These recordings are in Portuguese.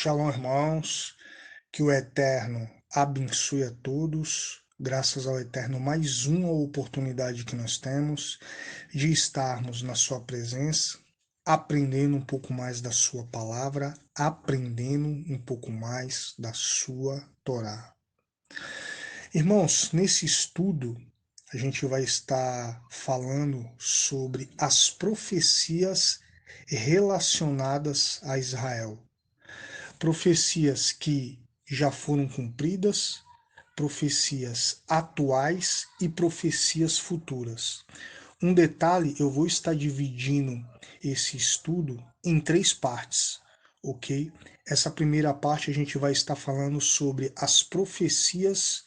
Shalom, irmãos. Que o Eterno abençoe a todos. Graças ao Eterno, mais uma oportunidade que nós temos de estarmos na sua presença, aprendendo um pouco mais da sua palavra, aprendendo um pouco mais da sua Torá. Irmãos, nesse estudo, a gente vai estar falando sobre as profecias relacionadas a Israel. Profecias que já foram cumpridas, profecias atuais e profecias futuras. Um detalhe, eu vou estar dividindo esse estudo em 3 partes, ok? Essa primeira parte a gente vai estar falando sobre as profecias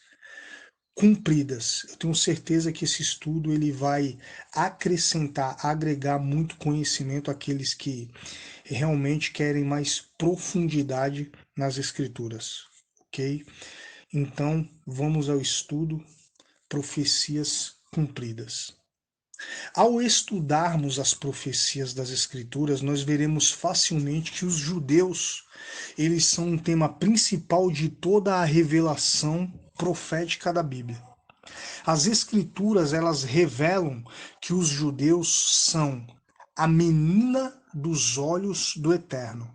cumpridas. Eu tenho certeza que esse estudo ele vai acrescentar, agregar muito conhecimento àqueles que realmente querem mais profundidade nas escrituras, ok? Então, vamos ao estudo profecias cumpridas. Ao estudarmos as profecias das escrituras, nós veremos facilmente que os judeus, eles são um tema principal de toda a revelação profética da Bíblia. As escrituras, elas revelam que os judeus são a menina dos olhos do Eterno.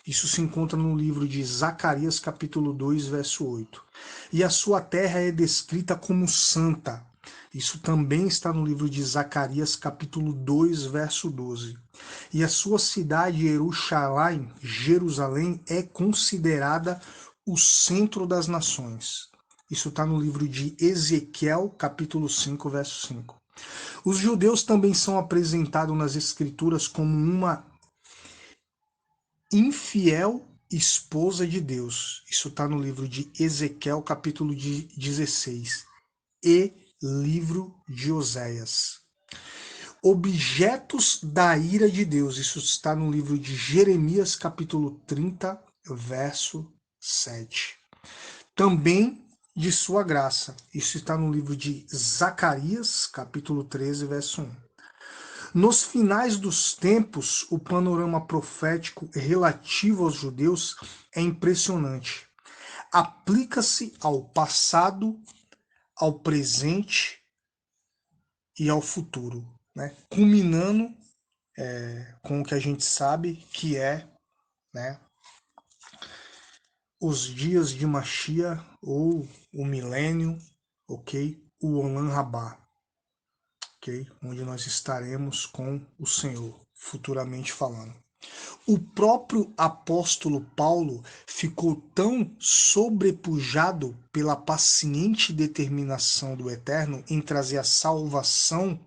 Isso se encontra no livro de Zacarias, capítulo 2, verso 8. E a sua terra é descrita como santa. Isso também está no livro de Zacarias, capítulo 2, verso 12. E a sua cidade, Jerusalém, é considerada o centro das nações. Isso está no livro de Ezequiel, capítulo 5, verso 5. Os judeus também são apresentados nas escrituras como uma infiel esposa de Deus. Isso está no livro de Ezequiel, capítulo 16, e livro de Oséias. Objetos da ira de Deus. Isso está no livro de Jeremias, capítulo 30, verso 7. Também de sua graça. Isso está no livro de Zacarias, capítulo 13, verso 1. Nos finais dos tempos, o panorama profético relativo aos judeus é impressionante. Aplica-se ao passado, ao presente e ao futuro, né? Culminando com o que a gente sabe que é, né, os dias de Mashiach ou o milênio, ok? O Olam Rabá, ok? Onde nós estaremos com o Senhor, futuramente falando. O próprio apóstolo Paulo ficou tão sobrepujado pela paciente determinação do Eterno em trazer a salvação,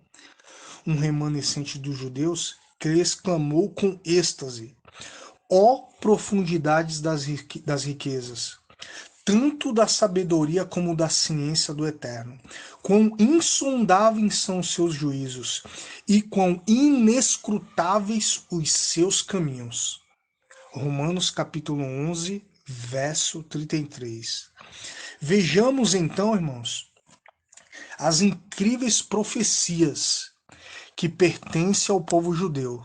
um remanescente dos judeus, que ele exclamou com êxtase: ó profundidades das riquezas, tanto da sabedoria como da ciência do Eterno. Quão insondáveis são os seus juízos, e quão inescrutáveis os seus caminhos. Romanos capítulo 11, verso 33. Vejamos então, irmãos, as incríveis profecias que pertencem ao povo judeu,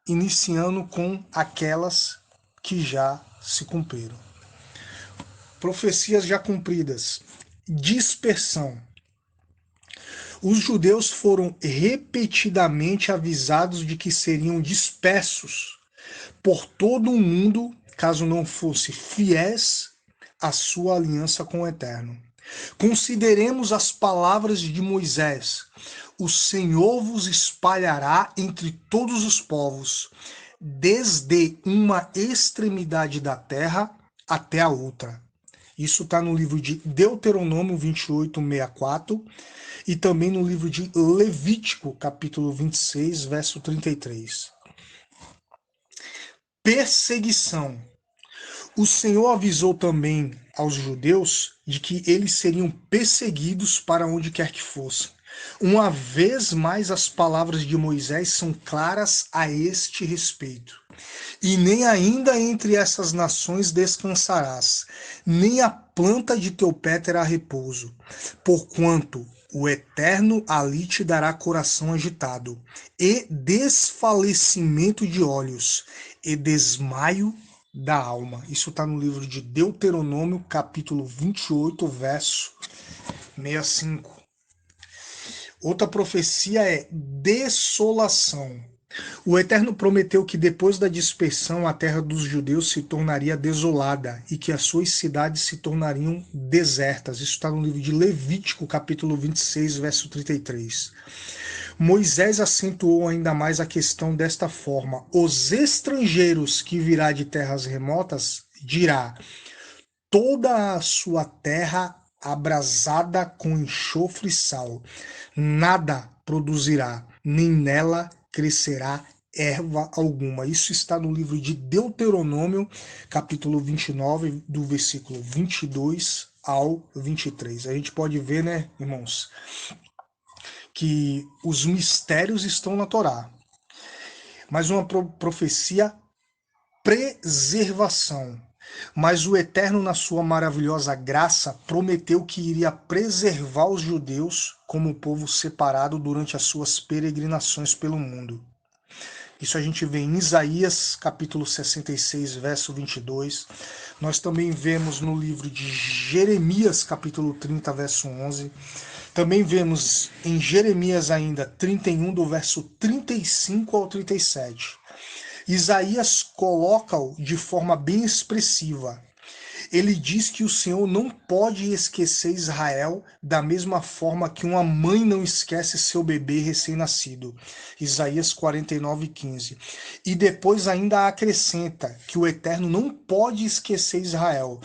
iniciando com aquelas que já se cumpriram. Profecias já cumpridas. Dispersão. Os judeus foram repetidamente avisados de que seriam dispersos por todo o mundo caso não fossem fiéis à sua aliança com o Eterno. Consideremos as palavras de Moisés: o Senhor vos espalhará entre todos os povos, desde uma extremidade da terra até a outra. Isso está no livro de Deuteronômio 28, 64 e também no livro de Levítico, capítulo 26, verso 33. Perseguição. O Senhor avisou também aos judeus de que eles seriam perseguidos para onde quer que fossem. Uma vez mais, as palavras de Moisés são claras a este respeito. E nem ainda entre essas nações descansarás, nem a planta de teu pé terá repouso, porquanto o Eterno ali te dará coração agitado, e desfalecimento de olhos, e desmaio da alma. Isso está no livro de Deuteronômio, capítulo 28, verso 65. Outra profecia é desolação. O Eterno prometeu que depois da dispersão a terra dos judeus se tornaria desolada e que as suas cidades se tornariam desertas. Isso está no livro de Levítico, capítulo 26, verso 33. Moisés acentuou ainda mais a questão desta forma: os estrangeiros que virá de terras remotas dirá: toda a sua terra abrasada com enxofre e sal, nada produzirá, nem nela crescerá erva alguma. Isso está no livro de Deuteronômio, capítulo 29, do versículo 22 ao 23. A gente pode ver, né, irmãos, que os mistérios estão na Torá. Mas uma profecia preservação. Mas o Eterno, na sua maravilhosa graça, prometeu que iria preservar os judeus como povo separado durante as suas peregrinações pelo mundo. Isso a gente vê em Isaías, capítulo 66, verso 22. Nós também vemos no livro de Jeremias, capítulo 30, verso 11. Também vemos em Jeremias ainda 31, do verso 35 ao 37. Isaías coloca-o de forma bem expressiva. Ele diz que o Senhor não pode esquecer Israel da mesma forma que uma mãe não esquece seu bebê recém-nascido. Isaías 49:15. E depois ainda acrescenta que o Eterno não pode esquecer Israel,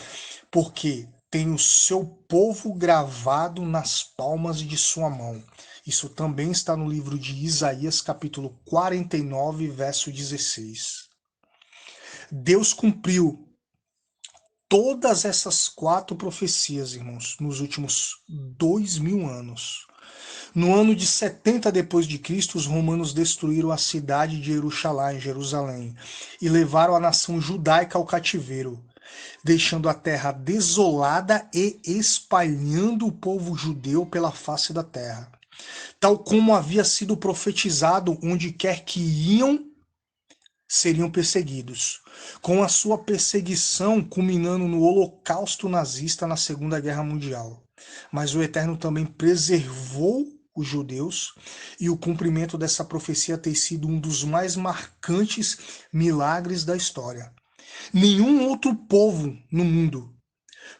porque tem o seu povo gravado nas palmas de sua mão. Isso também está no livro de Isaías, capítulo 49, verso 16. Deus cumpriu todas essas 4 profecias, irmãos, nos últimos 2000 anos. No ano de 70 depois de Cristo, os romanos destruíram a cidade de Jerusalém, e levaram a nação judaica ao cativeiro, deixando a terra desolada e espalhando o povo judeu pela face da terra. Tal como havia sido profetizado, onde quer que iam, seriam perseguidos, com a sua perseguição culminando no Holocausto nazista na Segunda Guerra Mundial. Mas o Eterno também preservou os judeus, e o cumprimento dessa profecia tem sido um dos mais marcantes milagres da história. Nenhum outro povo no mundo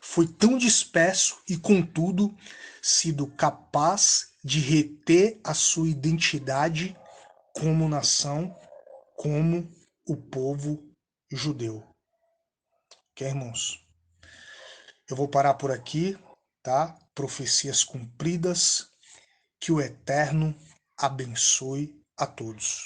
foi tão disperso e, contudo, sido capaz de reter a sua identidade como nação, como o povo judeu. Ok, irmãos? Eu vou parar por aqui, tá? Profecias cumpridas. Que o Eterno abençoe a todos.